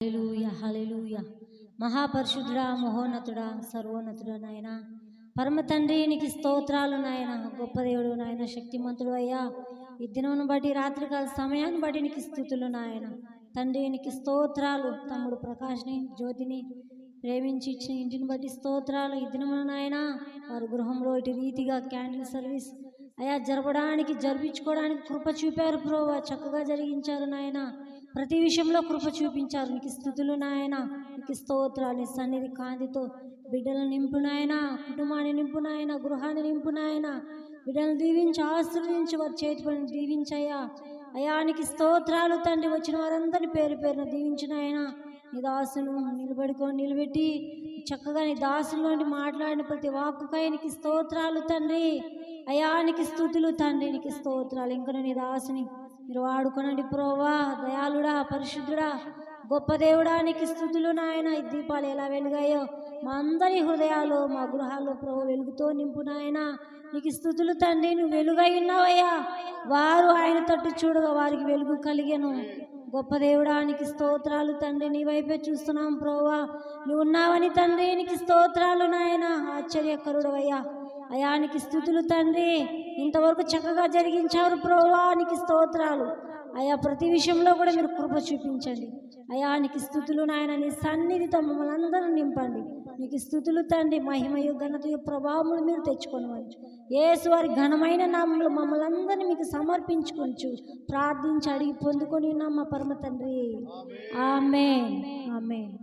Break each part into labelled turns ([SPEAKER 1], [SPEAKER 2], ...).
[SPEAKER 1] హల్లెలూయా హల్లెలూయా. మహాపరిశుద్ధుడా, మహోన్నతుడా, సర్వోన్నతుడా నాయన, పరమ తండ్రి నీకు స్తోత్రాలు నాయన. గొప్ప దేవుడు నాయన, శక్తిమంతుడు అయ్యా. ఈ దినమును బట్టి, రాత్రికాల సమయాన్ని బట్టి నీకు స్తుతులు నాయన. తండ్రి నీకు స్తోత్రాలు. తమ్ముడు ప్రకాష్ని, జ్యోతిని ప్రేమించి ఇచ్చిన ఇంటిని బట్టి స్తోత్రాలు. ఈ దినమున నాయన వారి గృహంలో ఇటు రీతిగా క్యాండిల్ సర్వీస్ అయా జరిపించుకోవడానికి కృప చూపారు ప్రోవా. చక్కగా జరిగించారు నాయన. ప్రతి విషయంలో కృప చూపించారు. నీకు స్తుతులు నాయన. నీకు స్తోత్రాలు. నీ సన్నిధి కాంతితో బిడ్డలను నింపు నాయన, కుటుంబాన్ని నింపు నాయన, గృహాన్ని నింపు నాయన. బిడ్డలను దీవించి ఆశీర్వదించి వారి చేతి పని దీవించయ్యా. అయా నీకు స్తోత్రాలు తండ్రి. వచ్చిన వారందరినీ పేరు పేరున దీవించిన ఆయన. నీ దాసును నిలబెట్టి చక్కగా నీ దాసులోంటి మాట్లాడిన ప్రతి వాక్కుకై నీకు స్తోత్రాలు తండ్రి. అయా నీకు స్తుతులు తండ్రి. నీకు స్తోత్రాలు. ఇంకను నీ దాసుని మీరు వాడుకోనండి ప్రోవా. దయాళుడా, పరిశుద్ధుడా, గొప్ప దేవుడా, నీకు స్తుతులు నాయన. ఈ దీపాలు ఎలా వెలుగాయో మా అందరి హృదయాలు, మా గృహాల్లో ప్రభు వెలుగుతో నింపు నాయన. నీకు స్తుతులు తండ్రి. నువ్వు వెలుగై ఉన్నావయ్యా. వారు ఆయన తట్టు చూడగా వారికి వెలుగు కలిగెను. గొప్ప దేవుడా, నీకు స్తోత్రాలు తండ్రి. నీ వైపే చూస్తున్నాం ప్రోవా. నువ్వు ఉన్నావని తండ్రి. నీకు స్తోత్రాలు నాయన. ఆశ్చర్యకరుడవయ్యా. అయా నీకు స్తుతులు తండ్రి. ఇంతవరకు చక్కగా జరిగించారు ప్రోవా. నీకు స్తోత్రాలు అయా. ప్రతి విషయంలో కూడా మీరు కృప చూపించండి అయా. నీకు స్తుతులు నాయన. నీ సన్నిధితో మమ్మల్ని అందరూ నింపండి. నీకు స్తుతులు తండ్రి. మహిమయు ఘనతయు ప్రభావములు మీరు తెచ్చుకొనవచ్చు. యేసు వారి ఘనమైన నామములో మమ్మల్ని అందరినీ మీకు సమర్పించుకొంచు ప్రార్థించి అడిగి పొందుకొని ఉన్నాం మా పరమ తండ్రి. ఆమేన్ ఆమేన్.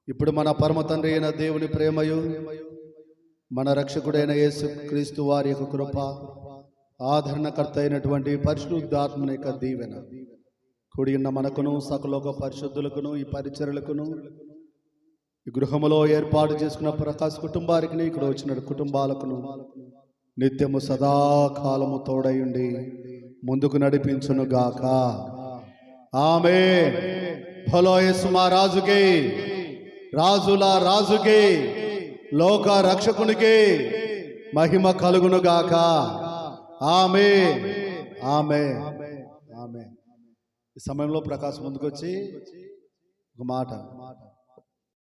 [SPEAKER 2] ఇప్పుడు మన పరమ తండ్రి అయిన దేవుని ప్రేమయు, మన రక్షకుడైన యేసు క్రీస్తు వారి యొక్క కృప, ఆదరణకర్త అయినటువంటి పరిశుద్ధాత్మని యొక్క దీవెన కూడి ఉన్న మనకును, సకలోక పరిశుద్ధులకును, ఈ పరిచరులకును, ఈ గృహములో ఏర్పాటు చేసుకున్న ప్రకాశ్ కుటుంబానికి, ఇక్కడ వచ్చిన కుటుంబాలకును నిత్యము సదాకాలము తోడయుండి ముందుకు నడిపించును గాక. ఆమేన్. భలో యేసు మా రాజుకి, రాజుల రాజుకి, లోక రక్షకునికి మహిమ కలుగును గాక. ఆమేన్ ఆమేన్ ఆమేన్. ఈ సమయంలో ప్రకాశ్ ముందుకొచ్చి ఒక మాట